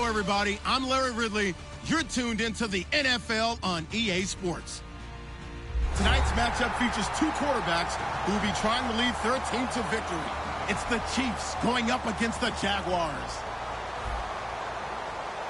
Hello, everybody. I'm Larry Ridley. You're tuned into the NFL on EA Sports. Tonight's matchup features two quarterbacks who will be trying to lead their team to victory. It's the Chiefs going up against the Jaguars.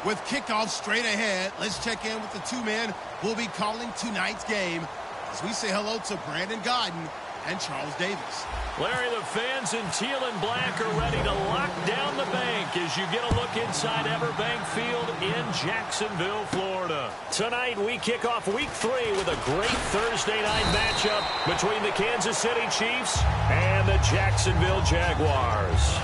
With kickoff straight ahead, let's check in with the two men who will be calling tonight's game as we say hello to Brandon Godden and Charles Davis. Larry, the fans in teal and black are ready to lock down the bank as you get a look inside Everbank Field in Jacksonville, Florida. Tonight, we kick off Week 3 with a great Thursday night matchup between the Kansas City Chiefs and the Jacksonville Jaguars.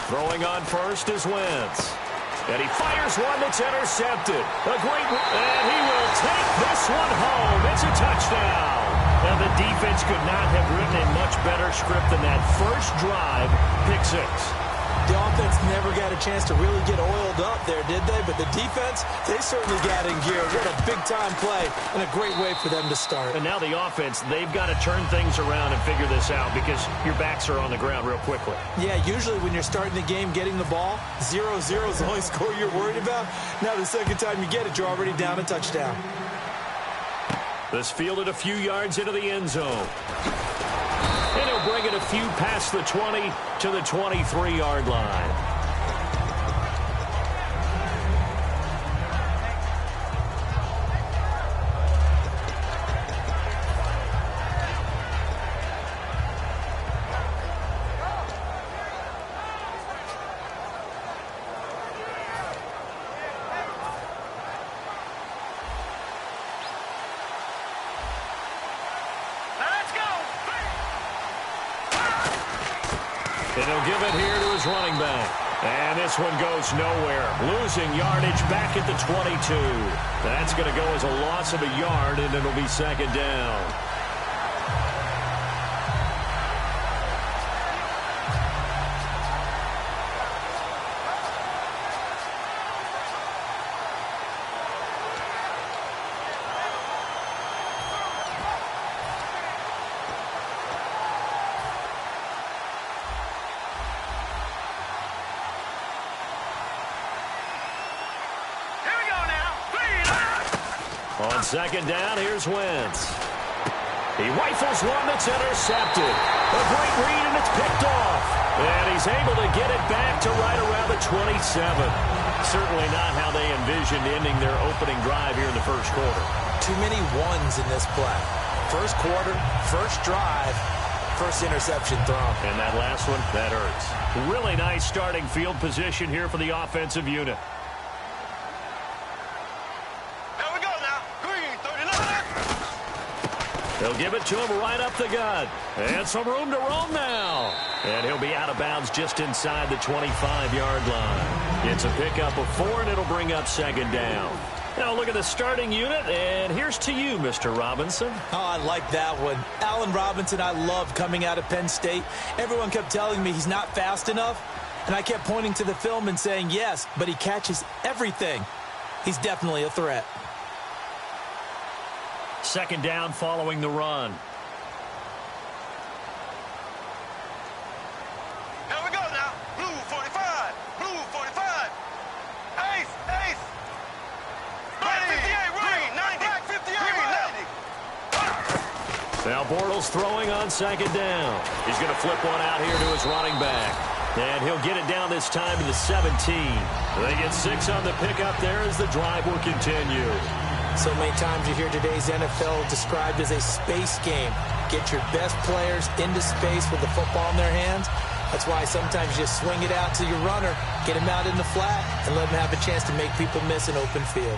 Throwing on first is Wentz. And he fires one that's intercepted. And he will take this one home. It's a touchdown. And the defense could not have written a much better script than that first drive, pick six. The offense never got a chance to really get oiled up there, did they? But the defense, they certainly got in gear. What a big-time play and a great way for them to start. And now the offense, they've got to turn things around and figure this out because your backs are on the ground real quickly. Yeah, usually when you're starting the game getting the ball, 0-0 is the only score you're worried about. Now the second time you get it, you're already down a touchdown. This fielded a few yards into the end zone. And he'll bring it a few past the 20 to the 23-yard line. And he'll give it here to his running back. And this one goes nowhere. Losing yardage back at the 22. That's going to go as a loss of a yard, and it'll be second down. On second down, here's Wentz. He rifles one that's intercepted. A great read, and it's picked off. And he's able to get it back to right around the 27. Certainly not how they envisioned ending their opening drive here in the first quarter. Too many ones in this play. First quarter, first drive, first interception thrown. And that last one, that hurts. Really nice starting field position here for the offensive unit. They'll give it to him right up the gut. And some room to roam now. And he'll be out of bounds just inside the 25-yard line. It's a pickup of 4, and it'll bring up second down. Now look at the starting unit, and here's to you, Mr. Robinson. Oh, I like that one. Allen Robinson, I love coming out of Penn State. Everyone kept telling me he's not fast enough, and I kept pointing to the film and saying yes, but he catches everything. He's definitely a threat. Second down following the run. Here we go now. Blue 45. Blue 45. Ace. Ace. Black 58. Green 90. Black 58. Green 90. Now Bortles throwing on second down. He's going to flip one out here to his running back. And he'll get it down this time to the 17. They get 6 on the pickup there as the drive will continue. So many times you hear today's NFL described as a space game. Get your best players into space with the football in their hands. That's why sometimes you just swing it out to your runner, get him out in the flat, and let him have a chance to make people miss an open field.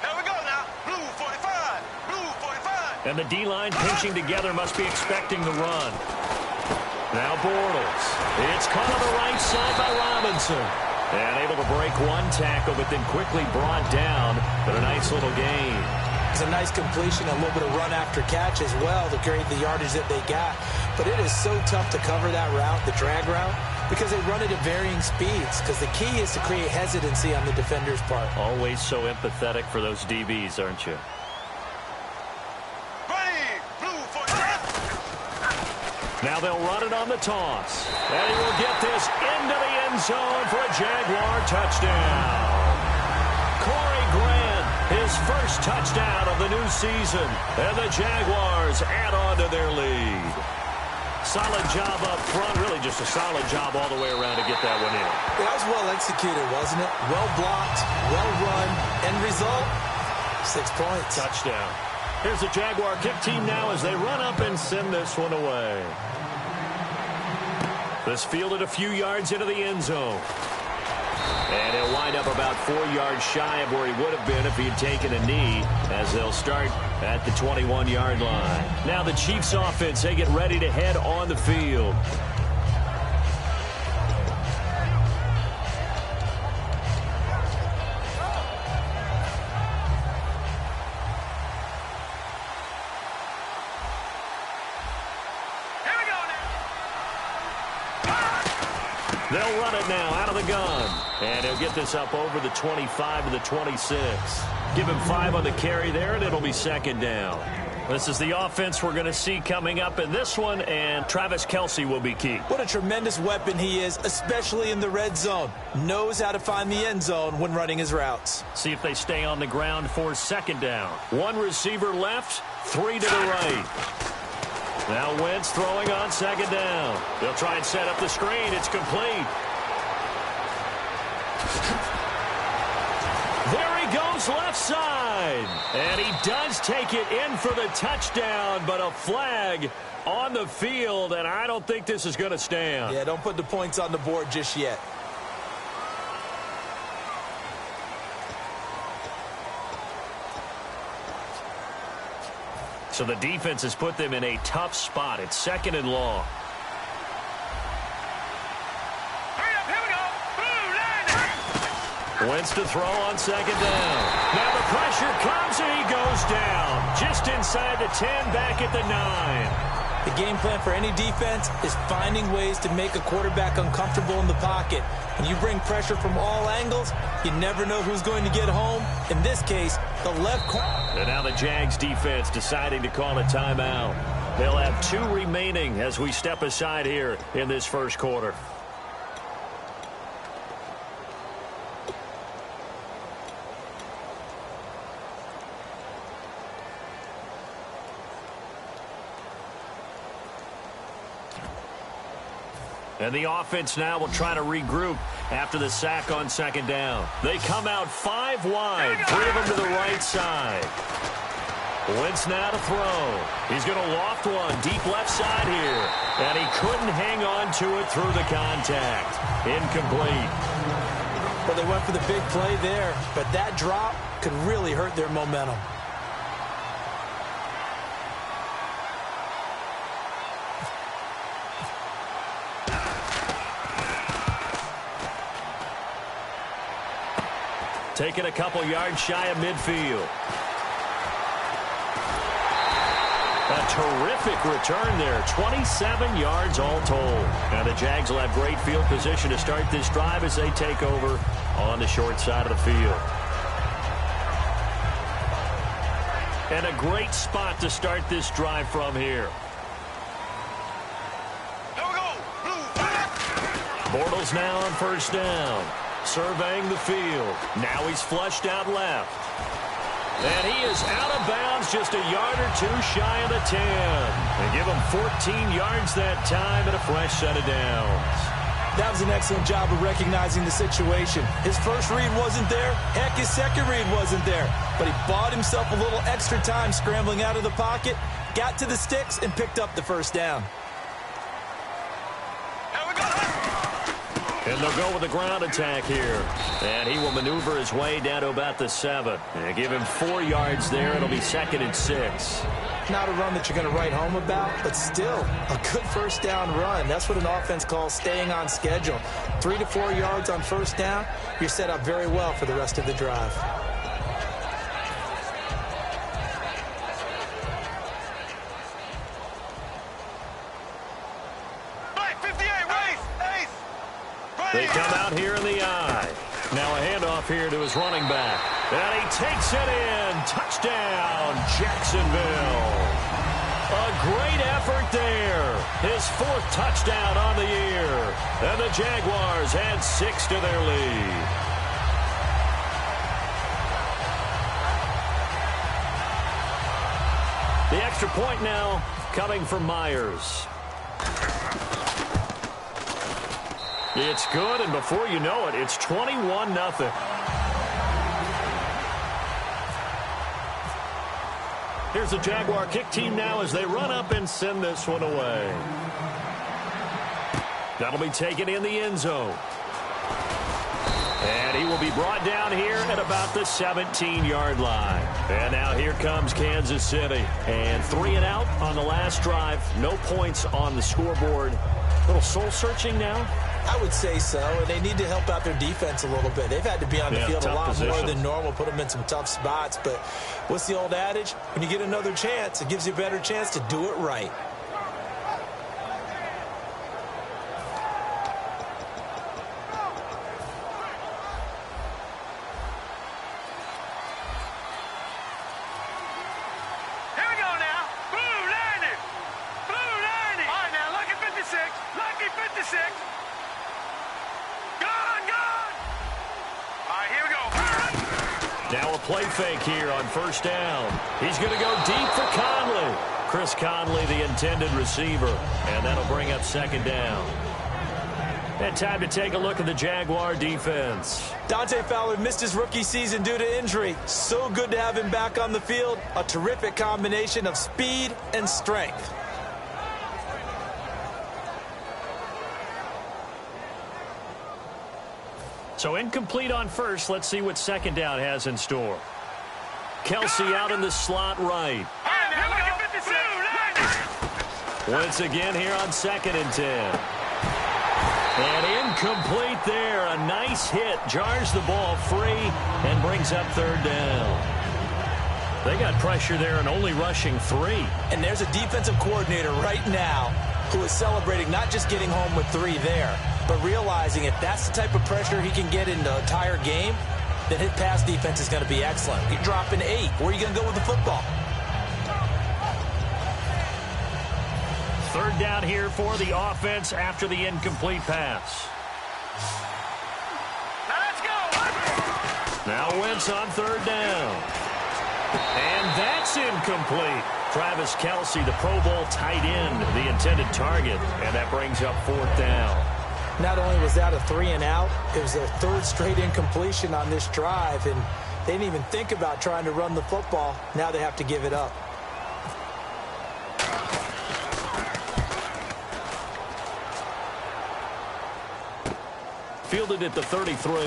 Here we go now. Blue 45. Blue 45. And the D-line pinching together must be expecting the run. Now Bortles. It's caught on the right side by Robinson. And able to break one tackle, but then quickly brought down. But a nice little gain. It's a nice completion, a little bit of run after catch as well to create the yardage that they got. But it is so tough to cover that route, the drag route, because they run it at varying speeds. Because the key is to create hesitancy on the defender's part. Always so empathetic for those DBs, aren't you? Now they'll run it on the toss. And he will get this into the end zone for a Jaguar touchdown. Corey Grant, his first touchdown of the new season. And the Jaguars add on to their lead. Solid job up front. Really just a solid job all the way around to get that one in. That was well executed, wasn't it? Well blocked, well run. End result, 6 points. Touchdown. Here's the Jaguar kick team now as they run up and send this one away. This fielded a few yards into the end zone. And he'll wind up about 4 yards shy of where he would have been if he had taken a knee, as they'll start at the 21-yard line. Now the Chiefs offense, they get ready to head on the field. They'll run it now out of the gun. And he'll get this up over the 25 to the 26. Give him 5 on the carry there, and it'll be second down. This is the offense we're going to see coming up in this one, and Travis Kelce will be key. What a tremendous weapon he is, especially in the red zone. Knows how to find the end zone when running his routes. See if they stay on the ground for second down. 1 receiver left, 3 to the right. Now Wentz throwing on second down. They'll try and set up the screen. It's complete. There he goes left side. And he does take it in for the touchdown, but a flag on the field, and I don't think this is going to stand. Yeah, don't put the points on the board just yet. So the defense has put them in a tough spot. It's second and long. Wentz to throw on second down. Now the pressure comes and he goes down. Just inside the 10, back at the 9. The game plan for any defense is finding ways to make a quarterback uncomfortable in the pocket. When you bring pressure from all angles, you never know who's going to get home. In this case, the left corner. And now the Jags defense deciding to call a timeout. They'll have 2 remaining as we step aside here in this first quarter. And the offense now will try to regroup after the sack on second down. They come out 5 wide, 3 of them to the right side. Wentz now to throw. He's going to loft one deep left side here. And he couldn't hang on to it through the contact. Incomplete. Well, they went for the big play there, but that drop could really hurt their momentum. Taking a couple yards shy of midfield. A terrific return there. 27 yards all told. Now the Jags will have great field position to start this drive as they take over on the short side of the field. And a great spot to start this drive from here. Bortles now on first down. Surveying the field. Now he's flushed out left. And he is out of bounds just a yard or 2 shy of the 10. They give him 14 yards that time and a fresh set of downs. That was an excellent job of recognizing the situation. His first read wasn't there. Heck, his second read wasn't there. But he bought himself a little extra time scrambling out of the pocket, got to the sticks, and picked up the first down. And they'll go with the ground attack here. And he will maneuver his way down to about the 7. And give him 4 yards there. It'll be second and 6. Not a run that you're going to write home about, but still a good first down run. That's what an offense calls staying on schedule. 3 to 4 yards on first down, you're set up very well for the rest of the drive. They come out here in the eye. Now a handoff here to his running back. And he takes it in. Touchdown, Jacksonville. A great effort there. His 4th touchdown on the year. And the Jaguars add 6 to their lead. The extra point now coming from Myers. It's good, and before you know it, it's 21-0. Here's the Jaguar kick team now as they run up and send this one away. That'll be taken in the end zone. And he will be brought down here at about the 17-yard line. And now here comes Kansas City. And 3 and out on the last drive. No points on the scoreboard. A little soul-searching now. I would say so, and they need to help out their defense a little bit. They've had to be on the field a lot more than normal, put them in some tough spots. But what's the old adage? When you get another chance, it gives you a better chance to do it right. Here we go now. Blue 90. Blue 90. All right, now, lucky 56. Lucky 56. Now a play fake here on first down. He's going to go deep for Conley. Chris Conley, the intended receiver. And that'll bring up 2nd down. And time to take a look at the Jaguar defense. Dante Fowler missed his rookie season due to injury. So good to have him back on the field. A terrific combination of speed and strength. So incomplete on first. Let's see what 2nd down has in store. Kelsey out in the slot right. Once again here on 2nd and 10. And incomplete there. A nice hit. Jars the ball free and brings up 3rd down. They got pressure there and only rushing 3. And there's a defensive coordinator right now who is celebrating not just getting home with 3 there, but realizing if that's the type of pressure he can get in the entire game, then his pass defense is going to be excellent. You're dropping 8. Where are you going to go with the football? 3rd down here for the offense after the incomplete pass. Now let's go. Now Wentz on 3rd down. And that's incomplete. Travis Kelsey, the Pro Bowl tight end, the intended target. And that brings up 4th down. Not only was that a 3 and out, it was their 3rd straight incompletion on this drive, and they didn't even think about trying to run the football. Now they have to give it up. Fielded at the 33.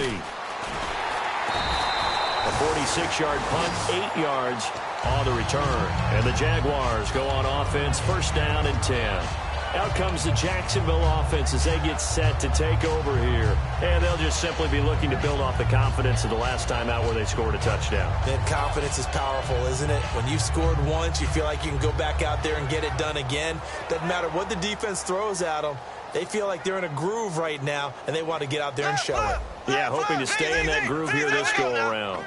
A 46-yard punt, 8 yards on the return. And the Jaguars go on offense, 1st down and 10. Out comes the Jacksonville offense as they get set to take over here. And they'll just simply be looking to build off the confidence of the last time out where they scored a touchdown. Then confidence is powerful, isn't it? When you've scored once, you feel like you can go back out there and get it done again. Doesn't matter what the defense throws at them. They feel like they're in a groove right now, and they want to get out there and show it. Yeah, hoping to stay in that groove here this go-around.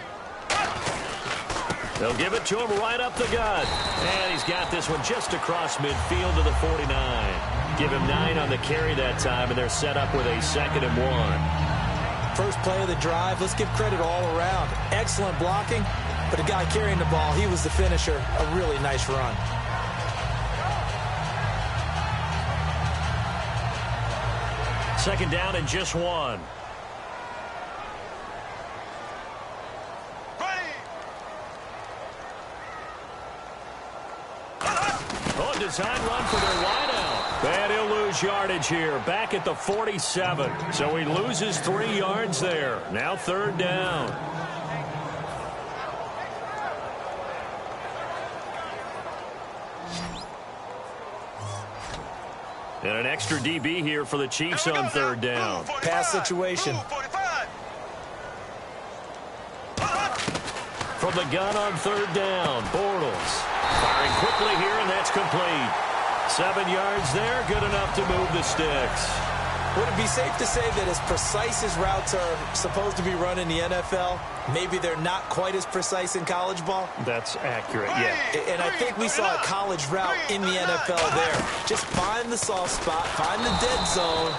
They'll give it to him right up the gut. And he's got this one just across midfield to the 49. Give him 9 on the carry that time, and they're set up with a 2nd and 1. First play of the drive, let's give credit all around. Excellent blocking, but the guy carrying the ball, he was the finisher. A really nice run. Second down and just 1. Design run for their wideout. And he'll lose yardage here. Back at the 47. So he loses 3 yards there. Now 3rd down. And an extra DB here for the Chiefs on third down. Pass situation. From the gun on third down, Bortles firing quickly here, and that's complete. 7 yards there, good enough to move the sticks. Would it be safe to say that as precise as routes are supposed to be run in the NFL, maybe they're not quite as precise in college ball? That's accurate, yeah. And I think we saw a college route in the NFL there. Just find the soft spot, find the dead zone,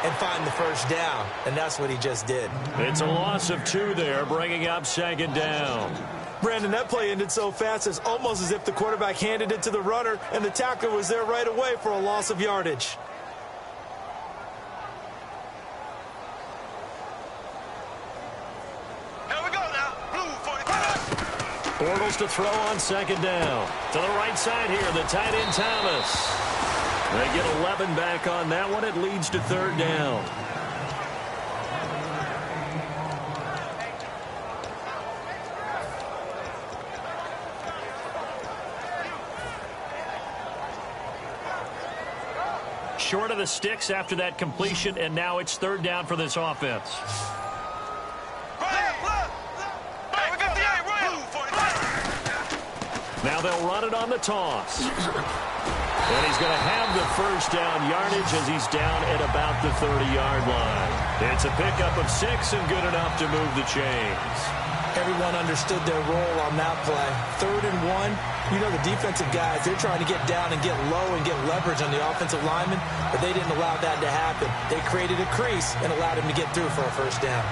and find the first down. And that's what he just did. It's a loss of 2 there, bringing up second down. Brandon, that play ended so fast, it's almost as if the quarterback handed it to the runner, and the tackler was there right away for a loss of yardage. Bortles to throw on second down. To the right side here, the tight end Thomas. They get 11 back on that one. It leads to third down. Short of the sticks after that completion, and now it's third down for this offense. Now they'll run it on the toss. And he's going to have the first down yardage as he's down at about the 30-yard line. It's a pickup of 6 and good enough to move the chains. Everyone understood their role on that play. 3rd and 1. You know, the defensive guys, they're trying to get down and get low and get leverage on the offensive lineman, but they didn't allow that to happen. They created a crease and allowed him to get through for a first down.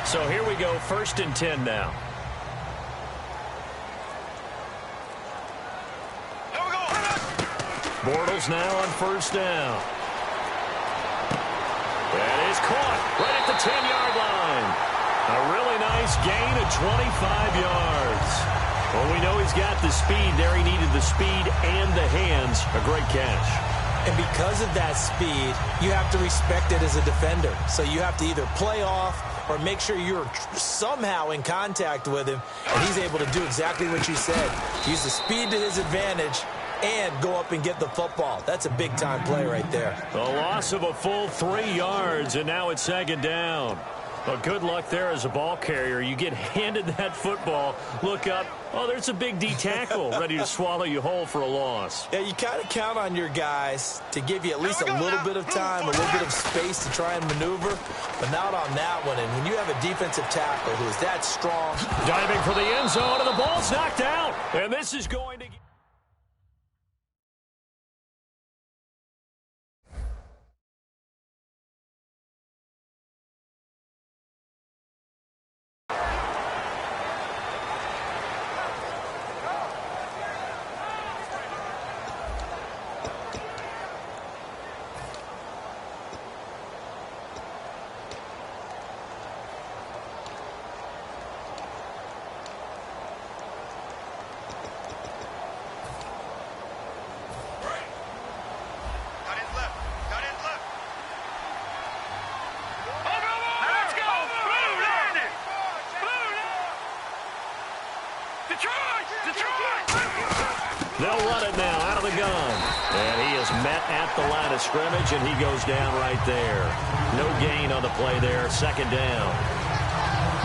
So here we go, 1st and 10 now. Bortles now on first down. That is caught right at the 10-yard line. A really nice gain of 25 yards. Well, we know he's got the speed there. He needed the speed and the hands. A great catch. And because of that speed, you have to respect it as a defender. So you have to either play off or make sure you're somehow in contact with him, and he's able to do exactly what you said. Use the speed to his advantage and go up and get the football. That's a big-time play right there. A loss of a full 3 yards, and now it's second down. Well, good luck there as a ball carrier. You get handed that football, look up, oh, there's a big D tackle ready to swallow you whole for a loss. Yeah, you kind of count on your guys to give you at least a little bit of time, a little bit of space to try and maneuver, but not on that one. And when you have a defensive tackle who is that strong. Diving for the end zone, and the ball's knocked out. And this is going to... They'll run it now out of the gun. And he is met at the line of scrimmage, and he goes down right there. No gain on the play there. Second down.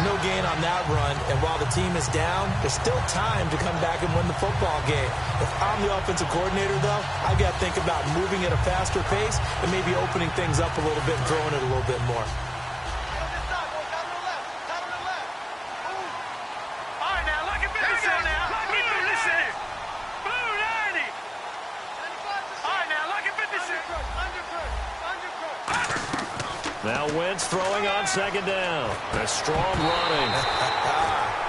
No gain on that run, and while the team is down, there's still time to come back and win the football game. If I'm the offensive coordinator, though, I've got to think about moving at a faster pace and maybe opening things up a little bit and throwing it a little bit more. Now Wentz throwing on second down. A strong running.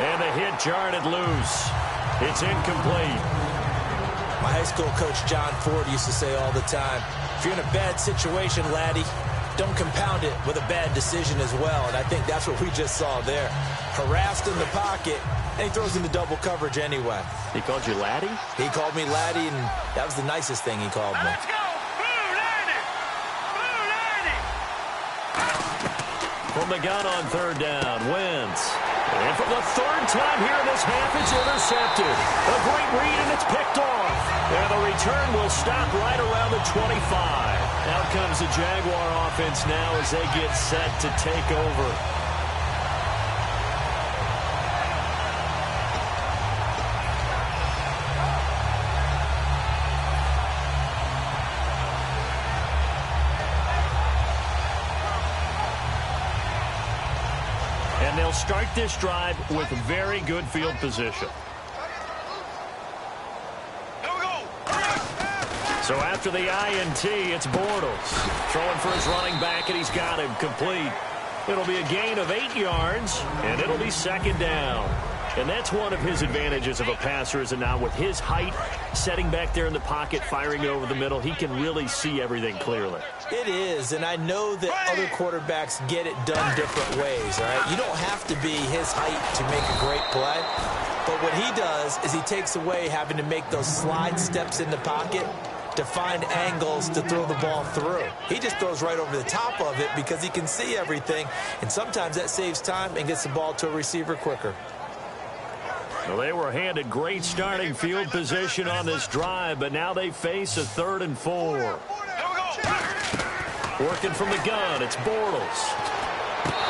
And the hit jarred it loose. It's incomplete. My high school coach John Ford used to say all the time, if you're in a bad situation, laddie, don't compound it with a bad decision as well. And I think that's what we just saw there. Harassed in the pocket, and he throws into double coverage anyway. He called you laddie? He called me laddie, and that was the nicest thing he called me. Let's go! Blue Laddie! Blue Laddie! From From the gun on third down, Wentz. And for the third time here in this half, it's intercepted. A great read, and it's picked off. And the return will stop right around the 25. Out comes the Jaguar offense now as they get set to take over. And they'll start this drive with very good field position. So after the INT, it's Bortles. Throwing for his running back, and he's got him complete. It'll be a gain of 8 yards, and it'll be second down. And that's one of his advantages of a passer, is that now with his height, setting back there in the pocket, firing over the middle, he can really see everything clearly. It is, and I know that other quarterbacks get it done different ways, all right? You don't have to be his height to make a great play. But what he does is he takes away having to make those slide steps in the pocket to find angles to throw the ball through. He just throws right over the top of it because he can see everything, and sometimes that saves time and gets the ball to a receiver quicker. Well, they were handed great starting field position on this drive, but now they face a 3rd and 4. Working from the gun, it's Bortles.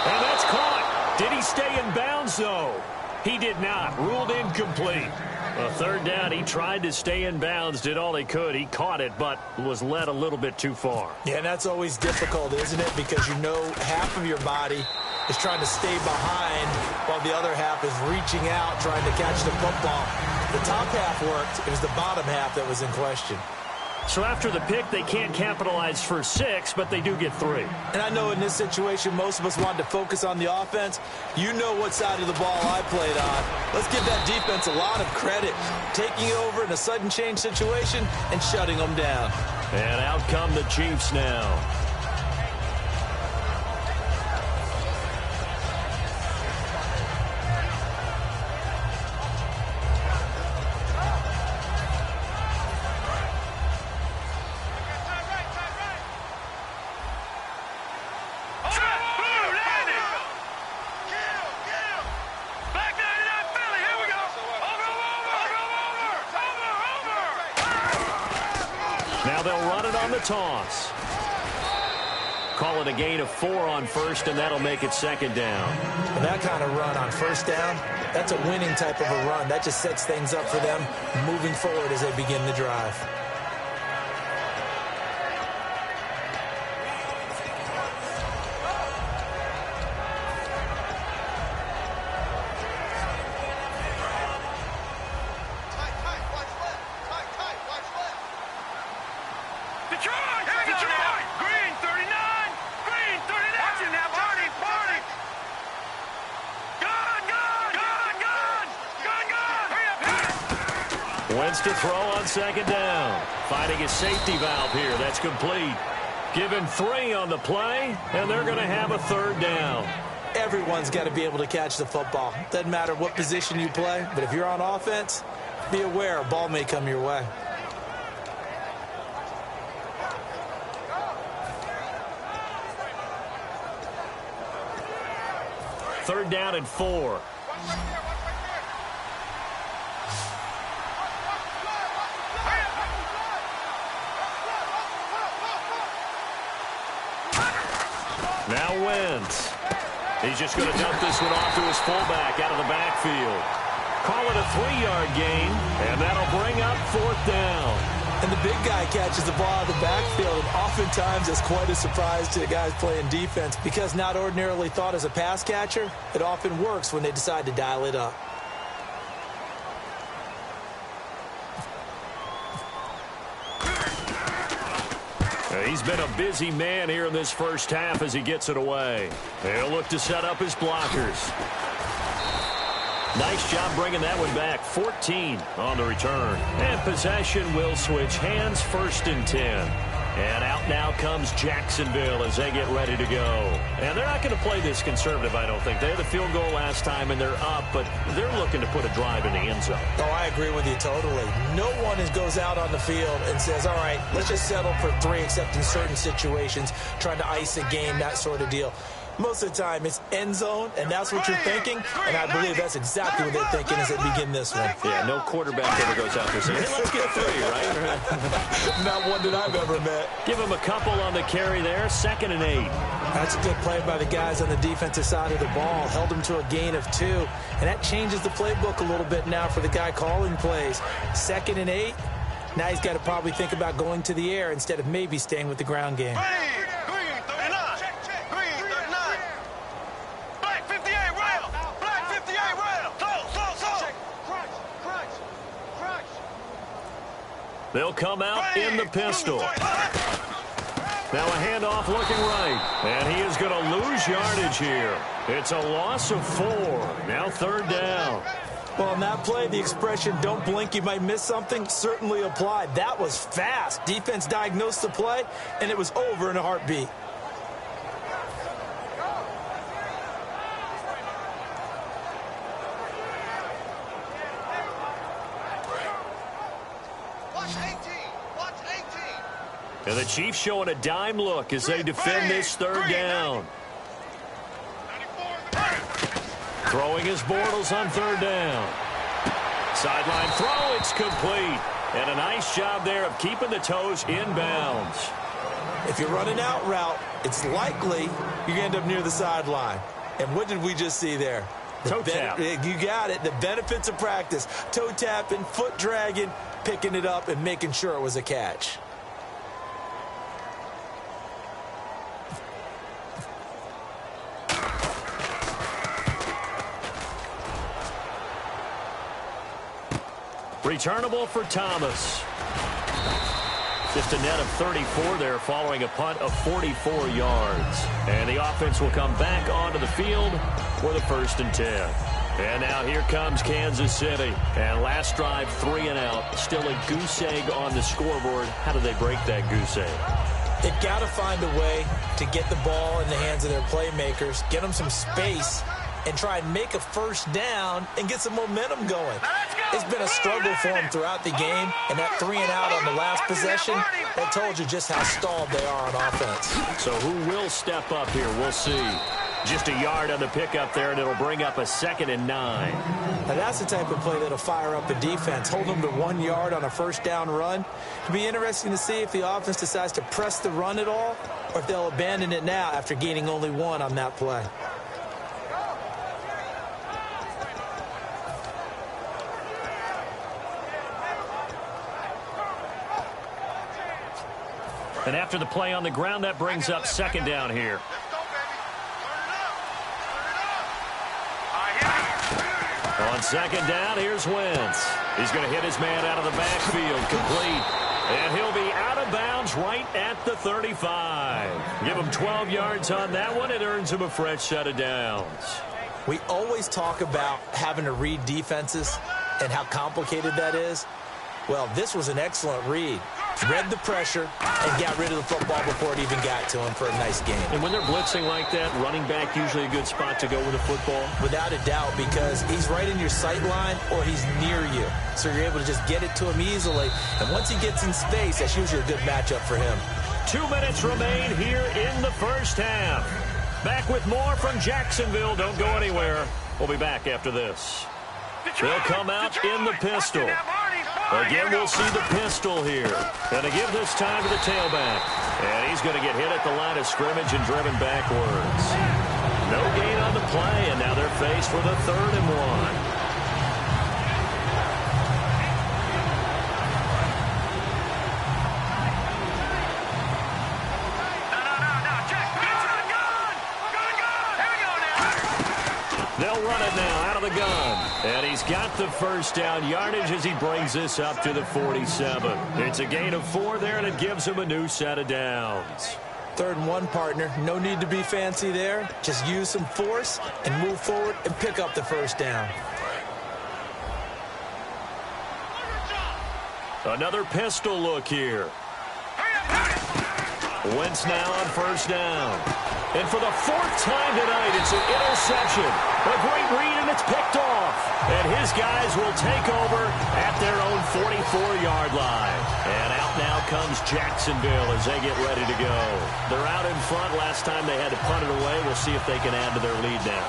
And that's caught. Did he stay in bounds, though? He did not. Ruled incomplete. A 3rd down, he tried to stay in bounds, did all he could. He caught it, but was led a little bit too far. Yeah, and that's always difficult, isn't it? Because you know half of your body is trying to stay behind while the other half is reaching out, trying to catch the football. The top half worked. It was the bottom half that was in question. So after the pick, they can't capitalize for 6, but they do get 3. And I know in this situation, most of us wanted to focus on the offense. You know what side of the ball I played on. Let's give that defense a lot of credit. Taking over in a sudden change situation and shutting them down. And out come the Chiefs now. Now they'll run it on the toss. Call it a gain of 4 on first, and that'll make it second down. And that kind of run on first down, that's a winning type of a run. That just sets things up for them moving forward as they begin the drive. Wentz to throw on second down. Finding his safety valve here. That's complete. Given 3 on the play, and they're going to have a 3rd down. Everyone's got to be able to catch the football. Doesn't matter what position you play, but if you're on offense, be aware a ball may come your way. Third down and 4. Now Wentz. He's just going to dump this one off to his fullback out of the backfield. Call it a 3-yard gain, and that'll bring up 4th down. And the big guy catches the ball out of the backfield, and oftentimes it's quite a surprise to the guys playing defense because not ordinarily thought as a pass catcher, it often works when they decide to dial it up. He's been a busy man here in this first half as he gets it away. He'll look to set up his blockers. Nice job bringing that one back. 14 on the return. And possession will switch hands, 1st and 10. And out now comes Jacksonville as they get ready to go. And they're not going to play this conservative, I don't think. They had the field goal last time, and they're up, but they're looking to put a drive in the end zone. Oh, I agree with you totally. No one goes out on the field and says, all right, let's just settle for 3, except in certain situations, trying to ice a game, that sort of deal. Most of the time, it's end zone, and that's what you're thinking, and I believe that's exactly what they're thinking as they begin this one. Yeah, no quarterback ever goes out there saying, hey, let's get 3, right? Not one that I've ever met. Give him a couple on the carry there, 2nd and 8. That's a good play by the guys on the defensive side of the ball. Held them to a gain of 2, and that changes the playbook a little bit now for the guy calling plays. 2nd and 8, now he's got to probably think about going to the air instead of maybe staying with the ground game. They'll come out in the pistol. Now a handoff looking right. And he is going to lose yardage here. It's a loss of 4. Now 3rd down. Well, on that play, the expression, don't blink, you might miss something, certainly applied. That was fast. Defense diagnosed the play, and it was over in a heartbeat. And the Chiefs showing a dime look as they defend this 3rd down. Throwing his Bortles on 3rd down. Sideline throw, it's complete. And a nice job there of keeping the toes in bounds. If you're running out route, it's likely you're going to end up near the sideline. And what did we just see there? Toe tap. You got it. The benefits of practice. Toe tapping, foot dragging, picking it up, and making sure it was a catch. Returnable for Thomas. Just a net of 34 there following a punt of 44 yards. And the offense will come back onto the field for the 1st and 10. And now here comes Kansas City. And last drive, 3 and out. Still a goose egg on the scoreboard. How do they break that goose egg? They've got to find a way to get the ball in the hands of their playmakers, get them some space, and try and make a 1st down and get some momentum going. It's been a struggle for them throughout the game, and that 3 and out on the last possession, that told you just how stalled they are on offense. So who will step up here? We'll see. Just a yard on the pickup there, and it'll bring up a 2nd and 9. Now that's the type of play that'll fire up the defense. Hold them to 1 yard on a 1st down run. It'll be interesting to see if the offense decides to press the run at all, or if they'll abandon it now after gaining only 1 on that play. And after the play on the ground, that brings up 2nd down here. On 2nd down, here's Wentz. He's going to hit his man out of the backfield, complete. And he'll be out of bounds right at the 35. Give him 12 yards on that one. It earns him a fresh set of downs. We always talk about having to read defenses and how complicated that is. Well, this was an excellent read. Read the pressure and got rid of the football before it even got to him for a nice game. And when they're blitzing like that, running back usually a good spot to go with the football? Without a doubt, because he's right in your sight line or he's near you. So you're able to just get it to him easily. And once he gets in space, that's usually a good matchup for him. 2 minutes remain here in the 1st half. Back with more from Jacksonville. Don't go anywhere. We'll be back after this. They'll come out in the pistol. Again, we'll see the pistol here. And to give this time to the tailback. And he's going to get hit at the line of scrimmage and driven backwards. No gain on the play, and now they're faced with a 3rd and 1. They'll run it now out of the gun. And he's got the 1st down yardage as he brings this up to the 47. It's a gain of 4 there, and it gives him a new set of downs. 3rd and 1, partner. No need to be fancy there. Just use some force and move forward and pick up the 1st down. Another pistol look here. Wentz now on first down. And for the fourth time tonight, it's an interception. A great read, and it's picked off. And his guys will take over at their own 44-yard line. And out now comes Jacksonville as they get ready to go. They're out in front. Last time they had to punt it away. We'll see if they can add to their lead now.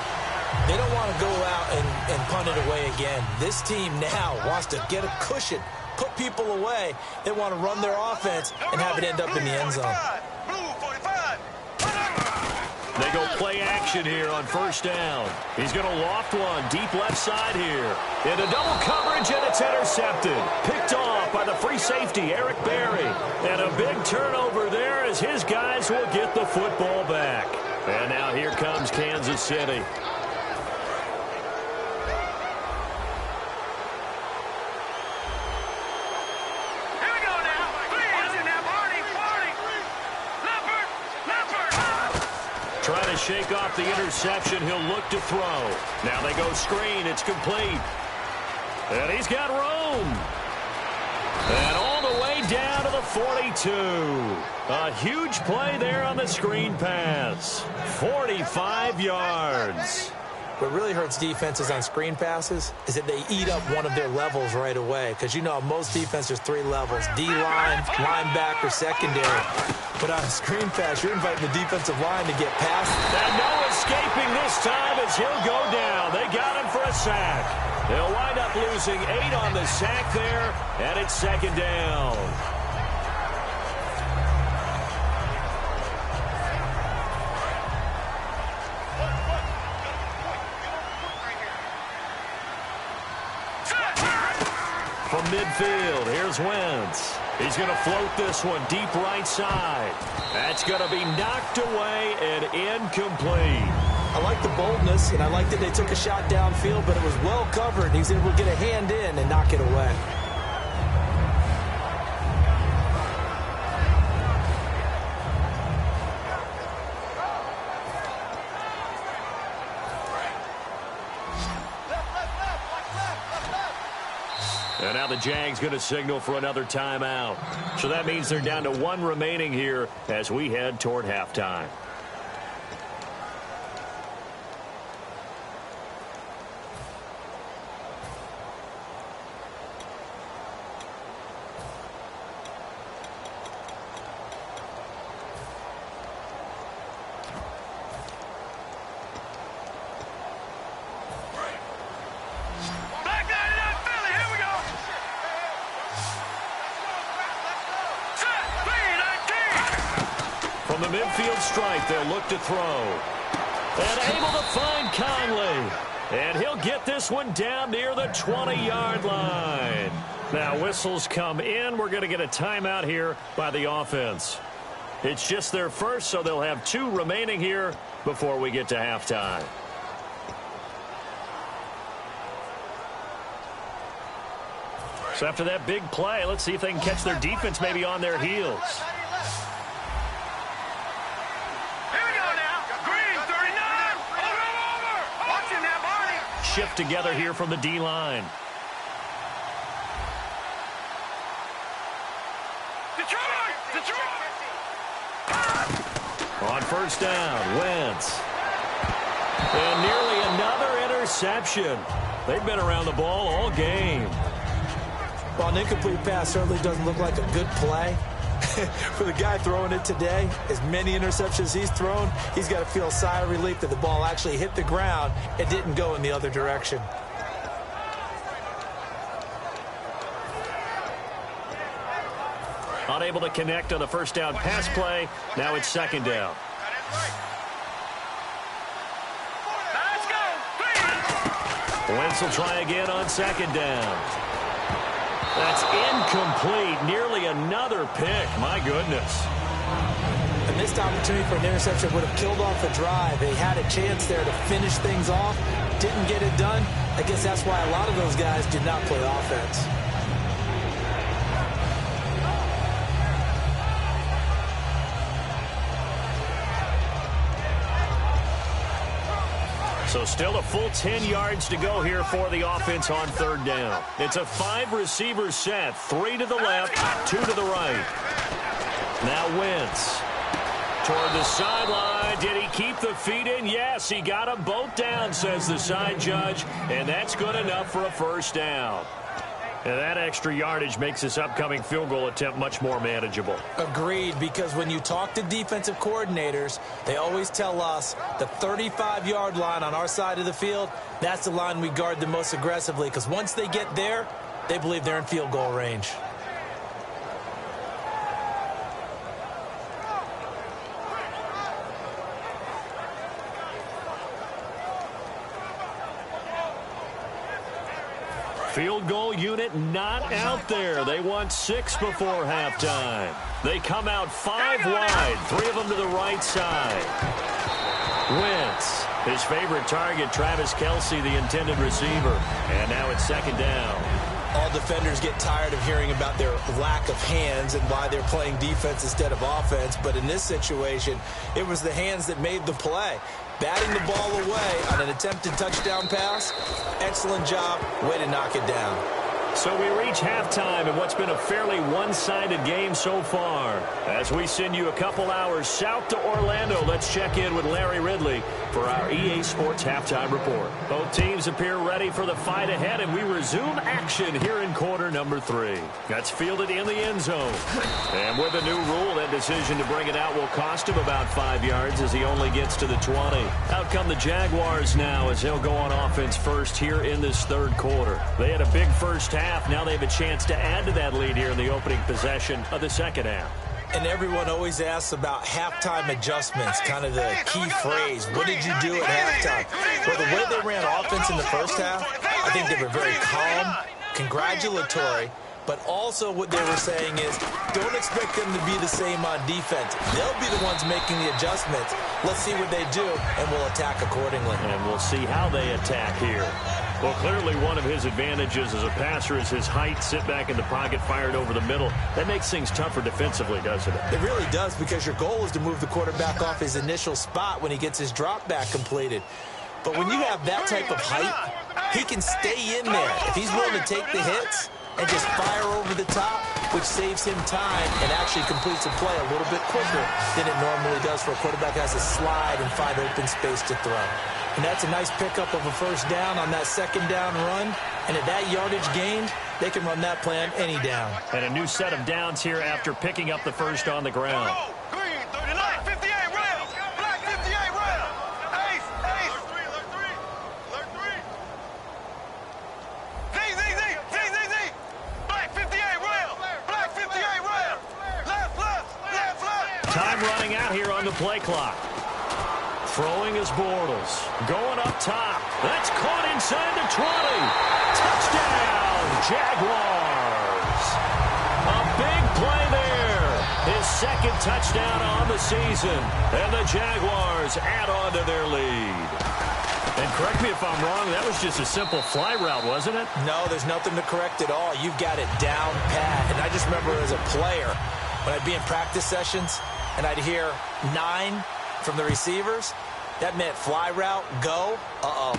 They don't want to go out and punt it away again. This team now wants to get a cushion, put people away. They want to run their offense and have it end up in the end zone. They go play action here on first down. He's going to loft one deep left side here. Into double coverage, and it's intercepted. Picked off by the free safety, Eric Berry. And a big turnover there as his guys will get the football back. And now here comes Kansas City. Trying to shake off the interception. He'll look to throw. Now they go screen. It's complete. And he's got room. And all the way down to the 42. A huge play there on the screen pass. 45 yards. What really hurts defenses on screen passes is that they eat up one of their levels right away. Because, you know, most defense, there's 3 levels. D-line, linebacker, secondary. But on a screen pass, you're inviting the defensive line to get past. And no escaping this time as he'll go down. They got him for a sack. They'll wind up losing 8 on the sack there, and it's second down. From midfield, here's Wentz. He's going to float this one deep right side. That's going to be knocked away and incomplete. I like the boldness, and I like that they took a shot downfield, but it was well covered. He's able to get a hand in and knock it away. And now the Jags going to signal for another timeout. So that means they're down to 1 remaining here as we head toward halftime. From the midfield stripe, they'll look to throw. And able to find Conley. And he'll get this one down near the 20-yard line. Now whistles come in. We're going to get a timeout here by the offense. It's just their first, so they'll have 2 remaining here before we get to halftime. So after that big play, let's see if they can catch their defense maybe on their heels. Shift together here from the D-line. On first down, Wentz. And nearly another interception. They've been around the ball all game. Well, an incomplete pass certainly doesn't look like a good play. For the guy throwing it today, as many interceptions he's thrown, he's got to feel a sigh of relief that the ball actually hit the ground and didn't go in the other direction. Unable to connect on the first down pass play. Now it's second down. Wentz will try again on second down. That's incomplete. Nearly another pick. My goodness. A missed opportunity for an interception would have killed off the drive. They had a chance there to finish things off. Didn't get it done. I guess that's why a lot of those guys did not play offense. So still a full 10 yards to go here for the offense on third down. It's a 5-receiver set. 3 to the left, 2 to the right. Now Wentz. toward the sideline. Did he keep the feet in? Yes, he got them both down, says the side judge, and that's good enough for a first down. And that extra yardage makes this upcoming field goal attempt much more manageable. Agreed, because when you talk to defensive coordinators, they always tell us the 35-yard line on our side of the field, that's the line we guard the most aggressively, because once they get there, they believe they're in field goal range. Field goal unit not out there. They want 6 before halftime. They come out 5 wide, 3 of them to the right side. Wentz, his favorite target, Travis Kelce, the intended receiver. And now it's second down. All defenders get tired of hearing about their lack of hands and why they're playing defense instead of offense. But in this situation, it was the hands that made the play. Batting the ball away on an attempted touchdown pass. Excellent job. Way to knock it down. So we reach halftime in what's been a fairly one-sided game so far. As we send you a couple hours south to Orlando, let's check in with Larry Ridley for our EA Sports Halftime Report. Both teams appear ready for the fight ahead, and we resume action here in quarter number 3. That's fielded in the end zone. And with a new rule, that decision to bring it out will cost him about 5 yards as he only gets to the 20. Out come the Jaguars now as they'll go on offense first here in this third quarter. They had a big first half. Now they have a chance to add to that lead here in the opening possession of the second half. And everyone always asks about halftime adjustments, kind of the key phrase. What did you do at halftime? Well, the way they ran offense in the first half, I think they were very calm, congratulatory, but also what they were saying is don't expect them to be the same on defense. They'll be the ones making the adjustments. Let's see what they do, and we'll attack accordingly. And we'll see how they attack here. Well, clearly one of his advantages as a passer is his height, sit back in the pocket, fired over the middle. That makes things tougher defensively, doesn't it? It really does, because your goal is to move the quarterback off his initial spot when he gets his drop back completed. But when you have that type of height, he can stay in there. If he's willing to take the hits and just fire over the top, which saves him time and actually completes a play a little bit quicker than it normally does for a quarterback who has to slide and find open space to throw. And that's a nice pickup of a first down on that second down run. And at that yardage gained, they can run that play on any down. And a new set of downs here after picking up the first on the ground. Green 39, 58 rail. Black 58 rail. Ace, ace. Alert 3. Z. Black 58 rail. Black 58 rail. Left. Time running out here on the play clock. Throwing is Bortles. Going up top. That's caught inside the 20. Touchdown, Jaguars. A big play there. His second touchdown on the season. And the Jaguars add on to their lead. And correct me if I'm wrong, that was just a simple fly route, wasn't it? No, there's nothing to correct at all. You've got it down pat. And I just remember as a player, when I'd be in practice sessions and I'd hear 9 from the receivers, that meant fly route, go,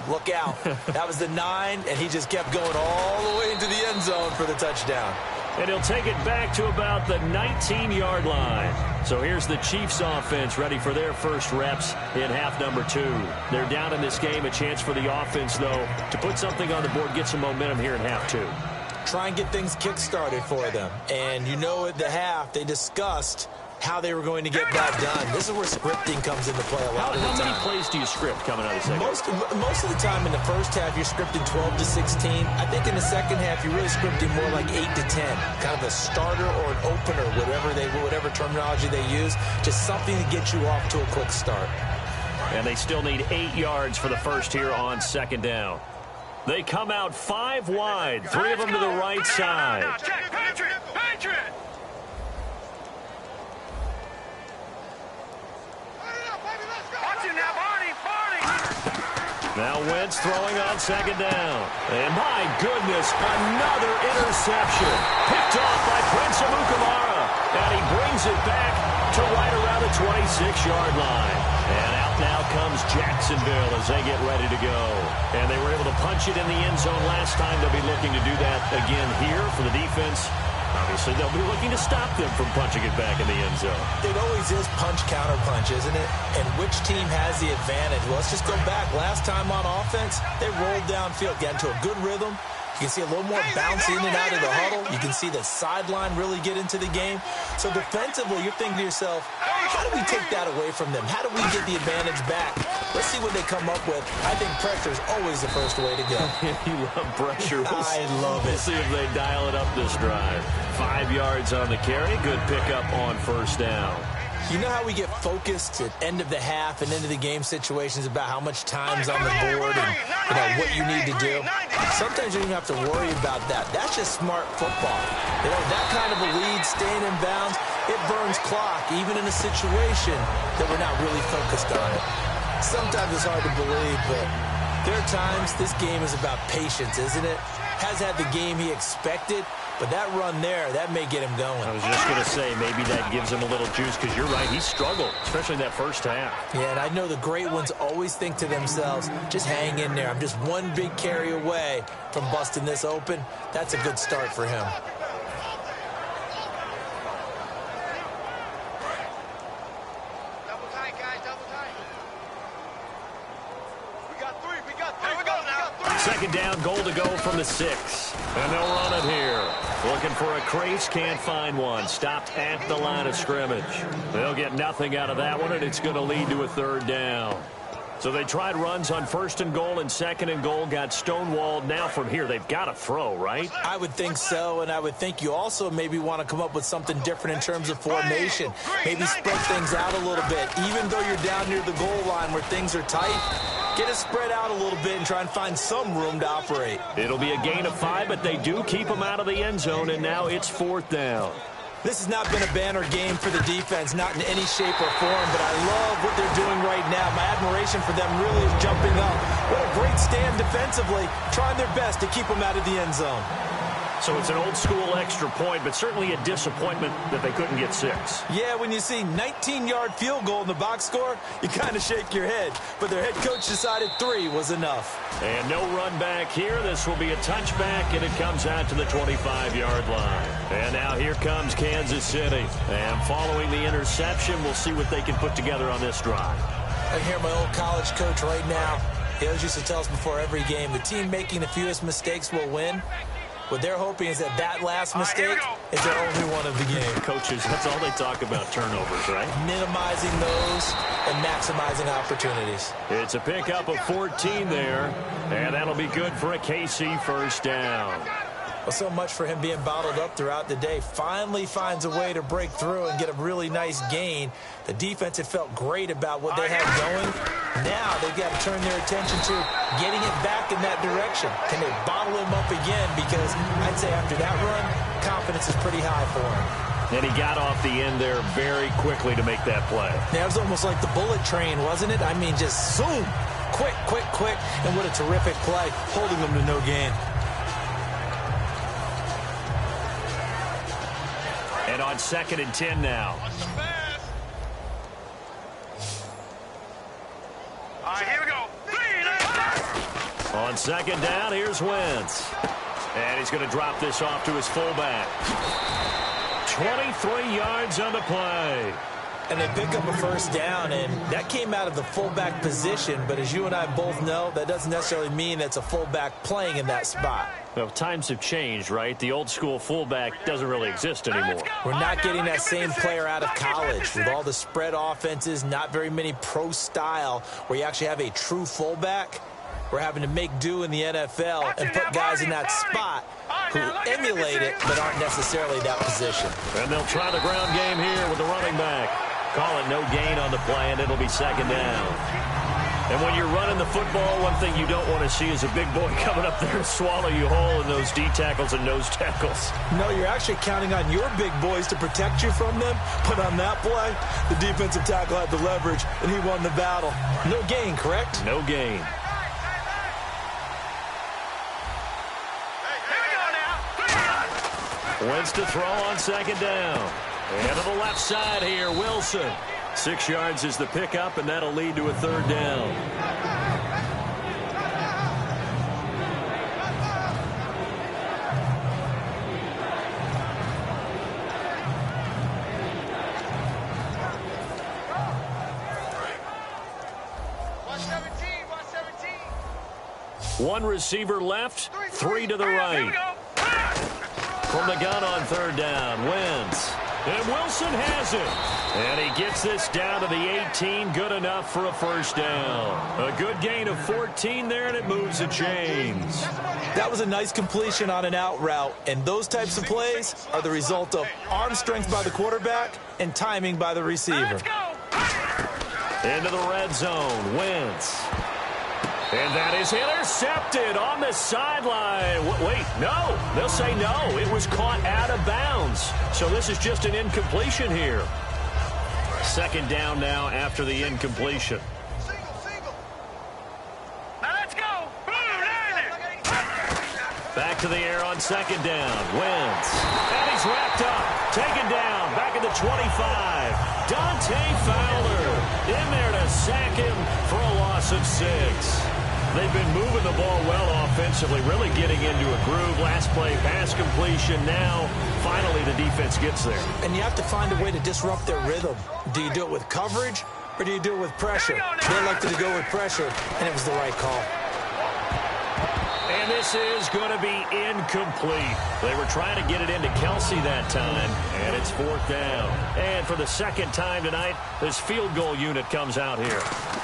look out. That was the 9, and he just kept going all the way into the end zone for the touchdown. And he'll take it back to about the 19-yard line. So here's the Chiefs offense ready for their first reps in half number 2. They're down in this game. A chance for the offense, though, to put something on the board, get some momentum here in half 2. Try and get things kick-started for them. And you know at the half, they discussed how they were going to get that done. This is where scripting comes into play a lot of the time. How many plays do you script coming out of the second? Most of the time in the first half, you're scripting 12 to 16. I think in the second half, you're really scripting more like 8 to 10. Kind of a starter or an opener, whatever terminology they use. Just something to get you off to a quick start. And they still need 8 yards for the first here on second down. They come out 5 wide, 3 of them to the right side. Patriot. Now Wentz throwing on second down. And my goodness, another interception. Picked off by Prince Amukamara. And he brings it back to right around the 26-yard line. And out now comes Jacksonville as they get ready to go. And they were able to punch it in the end zone last time. They'll be looking to do that again here for the defense. Obviously, they'll be looking to stop them from punching it back in the end zone. It always is punch-counter-punch, isn't it? And which team has the advantage? Well, let's just go back. Last time on offense, they rolled downfield, got into a good rhythm. You can see a little more bounce in and out of the huddle. You can see the sideline really get into the game. So defensively, you're thinking to yourself, how do we take that away from them? How do we get the advantage back? Let's see what they come up with. I think pressure is always the first way to go. You love pressure. I love it. We'll see if they dial it up this drive. 5 yards on the carry. Good pickup on first down. You know how we get focused at end of the half and into the game situations about how much time's on the board and what you need to do? Sometimes you don't even have to worry about that. That's just smart football. That kind of a lead, staying in bounds, it burns clock, even in a situation that we're not really focused on it. Sometimes it's hard to believe, but there are times this game is about patience, isn't it? Has had the game he expected, but that run there, that may get him going. I was just going to say, maybe that gives him a little juice, because you're right, he struggled, especially in that first half. Yeah, and I know the great ones always think to themselves, just hang in there. I'm just one big carry away from busting this open. That's a good start for him. Double tight, guys, double tight. We got three. Here we go now. Second down, goal to go from the 6. And they'll run it here. Looking for a crease, can't find one. Stopped at the line of scrimmage. They'll get nothing out of that one, and it's going to lead to a third down. So they tried runs on first and goal and second and goal, got stonewalled. Now from here, they've got to throw, right? I would think so, and I would think you also maybe want to come up with something different in terms of formation. Maybe spread things out a little bit. Even though you're down near the goal line where things are tight, get it spread out a little bit and try and find some room to operate. It'll be a gain of 5, but they do keep them out of the end zone, and now it's fourth down. This has not been a banner game for the defense, not in any shape or form, but I love what they're doing right now. My admiration for them really is jumping up. What a great stand defensively, trying their best to keep them out of the end zone. So it's an old-school extra point, but certainly a disappointment that they couldn't get 6. Yeah, when you see 19-yard field goal in the box score, you kind of shake your head. But their head coach decided 3 was enough. And no run back here. This will be a touchback, and it comes out to the 25-yard line. And now here comes Kansas City. And following the interception, we'll see what they can put together on this drive. I hear my old college coach right now. He always used to tell us before every game, the team making the fewest mistakes will win. What they're hoping is that last mistake is their only one of the game. Coaches, that's all they talk about, turnovers, right? Minimizing those and maximizing opportunities. It's a pickup of 14 there, and that'll be good for a KC first down. Well, so much for him being bottled up throughout the day. Finally finds a way to break through and get a really nice gain. The defense had felt great about what they had going. Now they've got to turn their attention to getting it back in that direction. Can they bottle him up again? Because I'd say after that run, confidence is pretty high for him. And he got off the end there very quickly to make that play. Yeah, it was almost like the bullet train, wasn't it? I mean, just zoom. Quick. And what a terrific play, holding them to no gain. And on 2nd and 10 now. All right, here we go. On 2nd down, here's Wentz. And he's going to drop this off to his fullback. 23 yards on the play. And they pick up a first down, and that came out of the fullback position. But as you and I both know, that doesn't necessarily mean it's a fullback playing in that spot. Well, times have changed, right? The old-school fullback doesn't really exist anymore. We're not getting that same player out of college. With all the spread offenses, not very many pro style, where you actually have a true fullback. We're having to make do in the NFL and put guys in that spot who emulate it but aren't necessarily that position. And they'll try the ground game here with the running back. Call it no gain on the play, and it'll be 2nd down. And when you're running the football, one thing you don't want to see is a big boy coming up there and swallow you whole in those D tackles and nose tackles. No, you're actually counting on your big boys to protect you from them. But on that play, the defensive tackle had the leverage, and he won the battle. No gain, correct? No gain. Wentz to throw on 2nd down. And to the left side here, Wilson. 6 yards is the pickup, and that'll lead to a third down. One receiver left, three to the right. From the gun on third down, Wentz. And Wilson has it. And he gets this down to the 18, good enough for a first down. A good gain of 14 there, and it moves the chains. That was a nice completion on an out route, and those types of plays are the result of arm strength by the quarterback and timing by the receiver. Into the red zone, Wentz. And that is intercepted on the sideline. Wait, no. They'll say no. It was caught out of bounds. So this is just an incompletion here. Second down now after the incompletion. Now let's go. Back to the air on second down. Wentz. And he's wrapped up. Taken down. Back at the 25. Dante Fowler in there to sack him for a loss of 6. They've been moving the ball well offensively, really getting into a groove. Last play, pass completion. Now, finally, the defense gets there. And you have to find a way to disrupt their rhythm. Do you do it with coverage, or do you do it with pressure? They elected to go with pressure, and it was the right call. And this is going to be incomplete. They were trying to get it into Kelsey that time, and it's fourth down. And for the second time tonight, this field goal unit comes out here.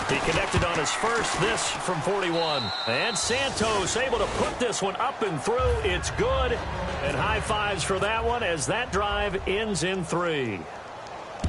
He connected on his first, this from 41. And Santos able to put this one up and through. It's good. And high fives for that one as that drive ends in 3.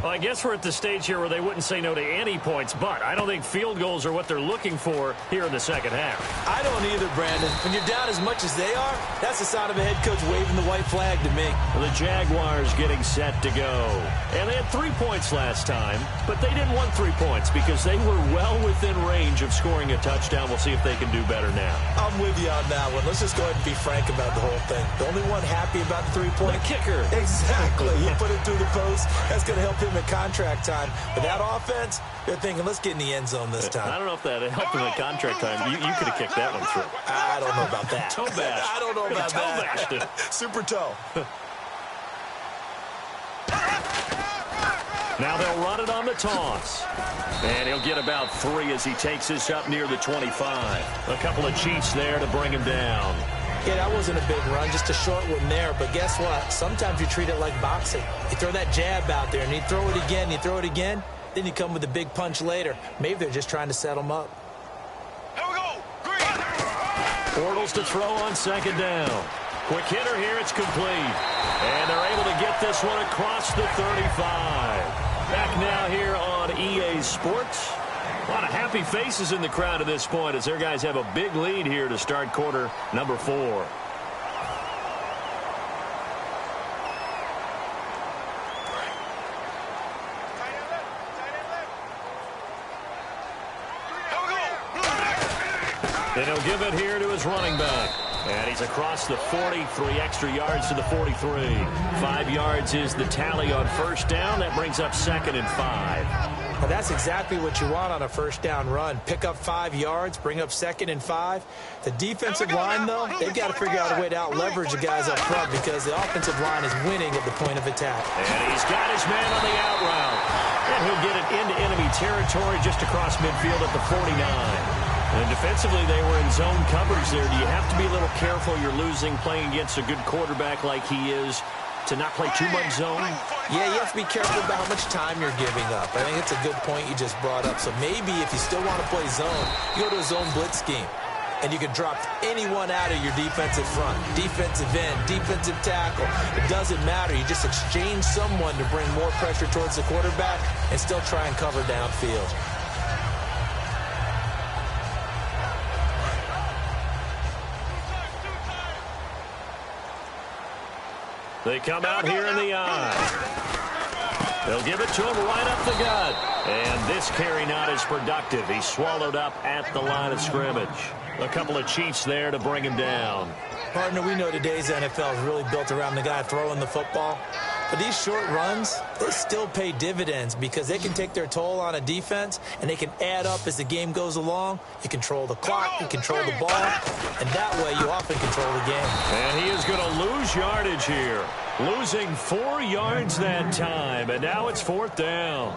Well, I guess we're at the stage here where they wouldn't say no to any points, but I don't think field goals are what they're looking for here in the second half. I don't either, Brandon. When you're down as much as they are, that's the sign of a head coach waving the white flag to me. The Jaguars getting set to go. And they had 3 points last time, but they didn't want 3 points because they were well within range of scoring a touchdown. We'll see if they can do better now. I'm with you on that one. Let's just go ahead and be frank about the whole thing. The only one happy about the 3-point kicker. Exactly. You put it through the post. That's going to help him at contract time. But that offense, they're thinking, let's get in the end zone this time. I don't know if that helped him at contract time. You could have kicked that one through. I don't know about that. Toe bash. I don't know about toe that. Bashed it. Super toe. Now they'll run it on the toss. And he'll get about 3 as he takes this up near the 25. A couple of cheats there to bring him down. Yeah, that wasn't a big run, just a short one there. But guess what? Sometimes you treat it like boxing. You throw that jab out there, and you throw it again, you throw it again, then you come with a big punch later. Maybe they're just trying to set them up. Here we go. Green. Bortles to throw on second down. Quick hitter here, it's complete. And they're able to get this one across the 35. Back now here on EA Sports. A lot of happy faces in the crowd at this point as their guys have a big lead here to start quarter number 4. Here we go. And he'll give it here to his running back. And he's across the 40, 3 extra yards to the 43. 5 yards is the tally on first down. That brings up second and 5. Well, that's exactly what you want on a first down run. Pick up 5 yards, bring up second and 5. The defensive line, though, they've got to figure out a way to out-leverage the guys up front because the offensive line is winning at the point of attack. And he's got his man on the out route. And he'll get it into enemy territory just across midfield at the 49. And defensively, they were in zone coverage there. Do you have to be a little careful? You're losing playing against a good quarterback like he is to not play too much zone? Yeah, you have to be careful about how much time you're giving up. I think it's a good point you just brought up. So maybe if you still want to play zone, you go to a zone blitz scheme. And you can drop anyone out of your defensive front, defensive end, defensive tackle. It doesn't matter. You just exchange someone to bring more pressure towards the quarterback and still try and cover downfield. They come out here in the eye. They'll give it to him right up the gut. And this carry not as productive. He's swallowed up at the line of scrimmage. A couple of cheats there to bring him down. Partner, we know today's NFL is really built around the guy throwing the football. But these short runs, they still pay dividends because they can take their toll on a defense and they can add up as the game goes along. You control the clock, you control the ball, and that way you often control the game. And he is going to lose yardage here. Losing 4 yards that time, and now it's 4th down.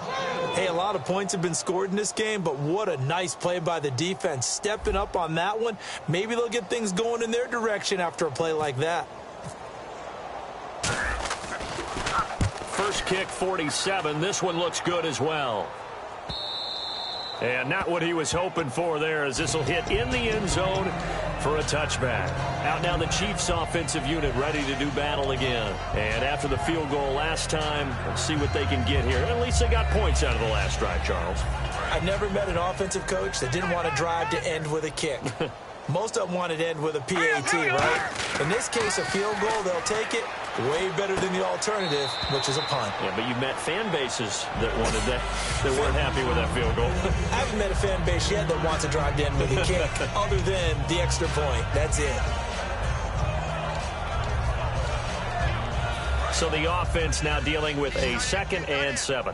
Hey, a lot of points have been scored in this game, but what a nice play by the defense. Stepping up on that one, maybe they'll get things going in their direction after a play like that. First kick, 47. This one looks good as well. And not what he was hoping for there, as this will hit in the end zone for a touchback. Out now the Chiefs offensive unit ready to do battle again. And after the field goal last time, let's see what they can get here. At least they got points out of the last drive, Charles. I've never met an offensive coach that didn't want to drive to end with a kick. Most of them wanted to end with a PAT, right? In this case, a field goal, they'll take it. Way better than the alternative, which is a punt. Yeah, but you've met fan bases that wanted that, that weren't happy with that field goal. I haven't met a fan base yet that wants to drive to end with a kick, other than the extra point. That's it. So the offense now dealing with a 2nd and 7.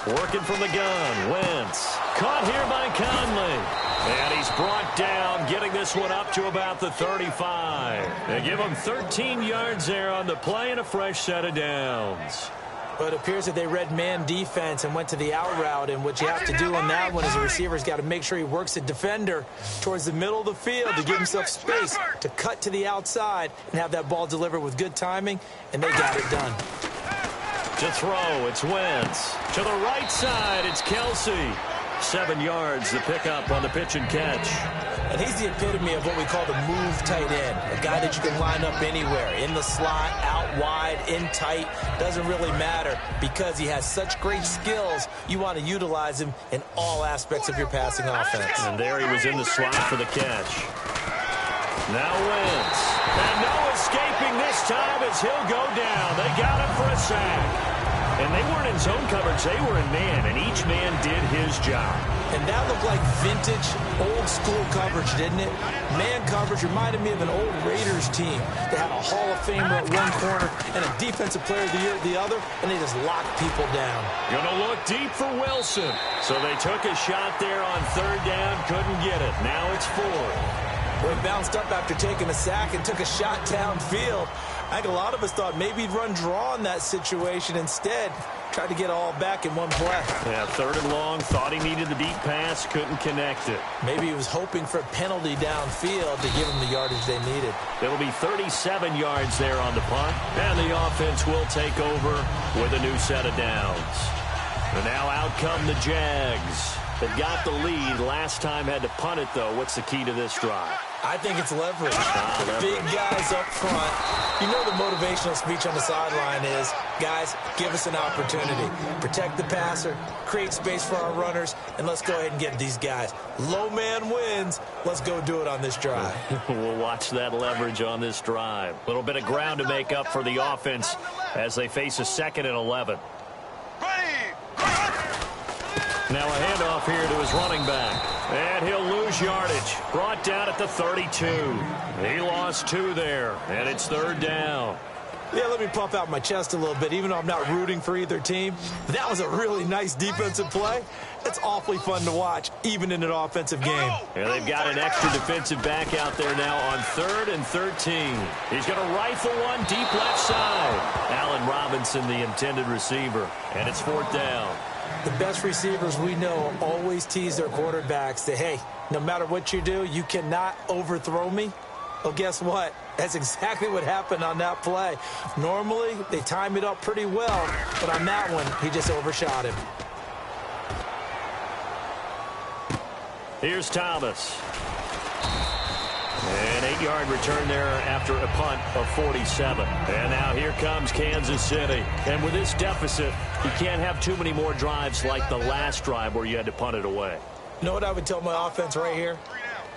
Working from the gun, Wentz. Caught here by Conley. And he's brought down, getting this one up to about the 35. They give him 13 yards there on the play and a fresh set of downs. But it appears that they read man defense and went to the out route, and what you have to do on that one is the receiver's got to make sure he works the defender towards the middle of the field to give himself space to cut to the outside and have that ball delivered with good timing, and they got it done. To throw, it's Wentz. To the right side, it's Kelsey. 7 yards, the pickup on the pitch and catch. And he's the epitome of what we call the move tight end. A guy that you can line up anywhere. In the slot, out wide, in tight. Doesn't really matter because he has such great skills. You want to utilize him in all aspects of your passing offense. And there he was in the slot for the catch. Now Wentz. And no escaping this time as he'll go down. They got him for a sack. And they weren't in zone coverage, they were in man, and each man did his job. And that looked like vintage, old-school coverage, didn't it? Man coverage reminded me of an old Raiders team. They had a Hall of Famer at one corner and a Defensive Player of the Year at the other, and they just locked people down. Gonna look deep for Wilson. So they took a shot there on 3rd down, couldn't get it. Now it's 4th. Well, he bounced up after taking a sack and took a shot downfield. I think a lot of us thought maybe he'd run draw in that situation. Instead, tried to get all back in one play. Yeah, 3rd and long, thought he needed the deep pass, couldn't connect it. Maybe he was hoping for a penalty downfield to give him the yardage they needed. It'll be 37 yards there on the punt, and the offense will take over with a new set of downs. And now out come the Jags. They got the lead. Last time had to punt it, though. What's the key to this drive? I think it's leverage. Big guys up front. You know the motivational speech on the sideline is, guys, give us an opportunity. Protect the passer, create space for our runners, and let's go ahead and get these guys. Low man wins. Let's go do it on this drive. We'll watch that leverage on this drive. A little bit of ground to make up for the offense as they face a 2nd and 11. Now a handoff here to his running back. And he'll lose yardage. Brought down at the 32. He lost 2 there. And it's 3rd down. Yeah, let me puff out my chest a little bit, even though I'm not rooting for either team. That was a really nice defensive play. It's awfully fun to watch, even in an offensive game. And they've got an extra defensive back out there now on 3rd and 13. He's going to rifle one deep left side. Allen Robinson, the intended receiver. And it's 4th down. The best receivers we know always tease their quarterbacks that, hey, no matter what you do, you cannot overthrow me. Well, guess what? That's exactly what happened on that play. Normally, they time it up pretty well, but on that one, he just overshot him. Here's Thomas. An 8-yard return there after a punt of 47. And now here comes Kansas City. And with this deficit, you can't have too many more drives like the last drive where you had to punt it away. You know what I would tell my offense right here?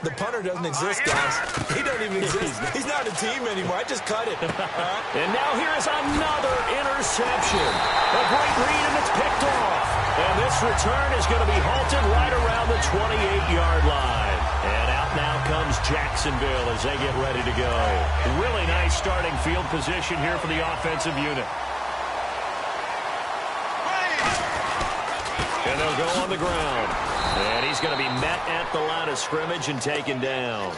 The punter doesn't exist, guys. He doesn't even exist. He's not a team anymore. I just cut it. And now here is another interception. A great read, and it's picked off. And this return is going to be halted right around the 28-yard line. And out now comes Jacksonville as they get ready to go. Really nice starting field position here for the offensive unit. And they'll go on the ground. And he's going to be met at the line of scrimmage and taken down.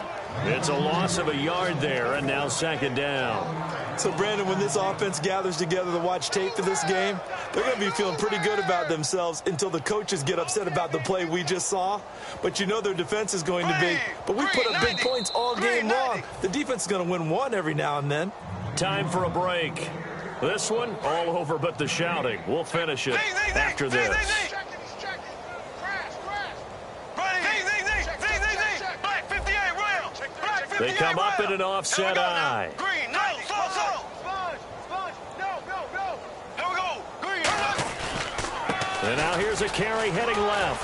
It's a loss of a yard there, and now second down. So, Brandon, when this offense gathers together to watch tape for this game, they're going to be feeling pretty good about themselves until the coaches get upset about the play we just saw. But you know their defense is going to be, but we put up big points all game long. The defense is going to win one every now and then. Time for a break. This one, all over but the shouting. We'll finish it after this. They come up in an offset eye. And now here's a carry heading left.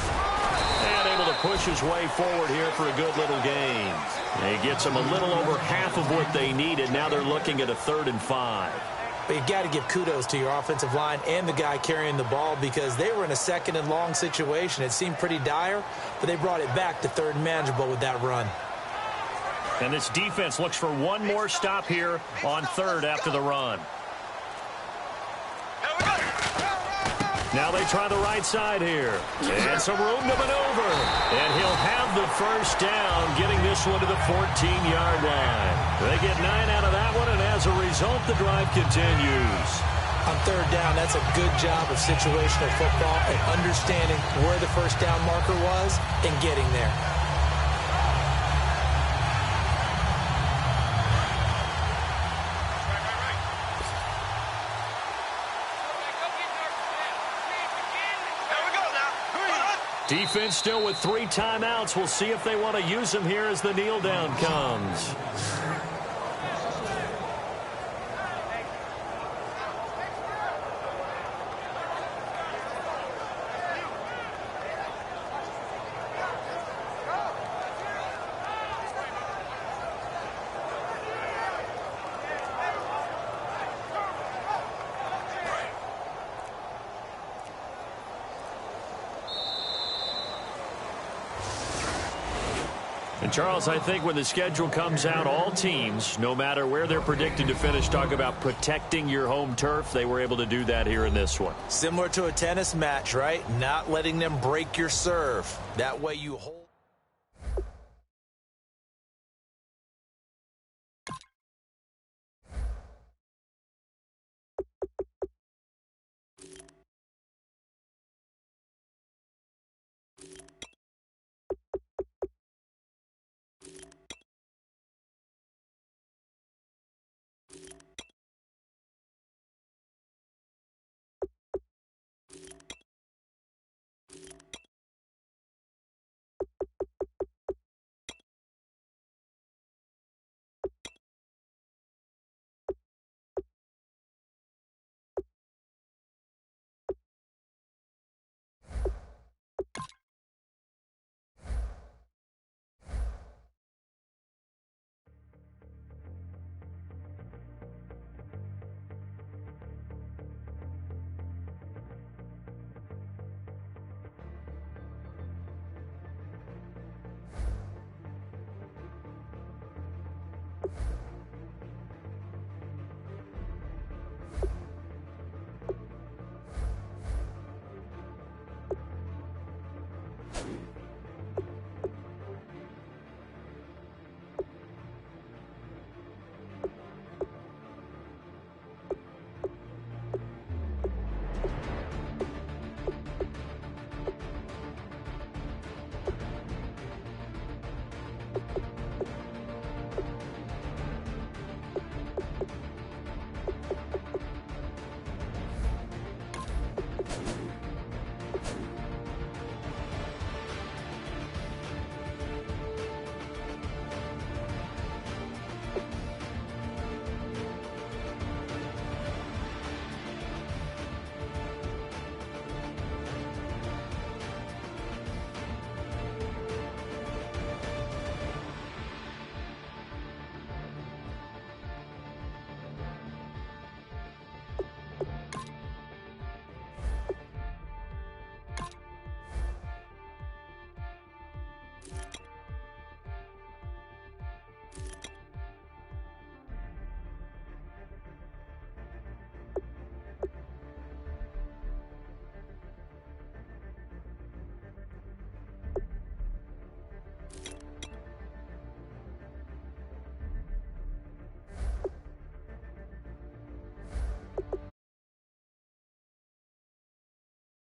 And able to push his way forward here for a good little gain. And he gets them a little over half of what they needed. Now they're looking at a 3rd and 5. But you got to give kudos to your offensive line and the guy carrying the ball because they were in a 2nd and long situation. It seemed pretty dire, but they brought it back to 3rd and manageable with that run. And this defense looks for one more stop here on 3rd after the run. Now they try the right side here. And some room to maneuver. And he'll have the first down, getting this one to the 14-yard line. They get 9 out of that one, and as a result, the drive continues. On 3rd down, that's a good job of situational football and understanding where the first down marker was and getting there. Defense still with 3 timeouts. We'll see if they want to use them here as the kneel down comes. And Charles, I think when the schedule comes out, all teams, no matter where they're predicted to finish, talk about protecting your home turf. They were able to do that here in this one. Similar to a tennis match, right? Not letting them break your serve. That way you hold.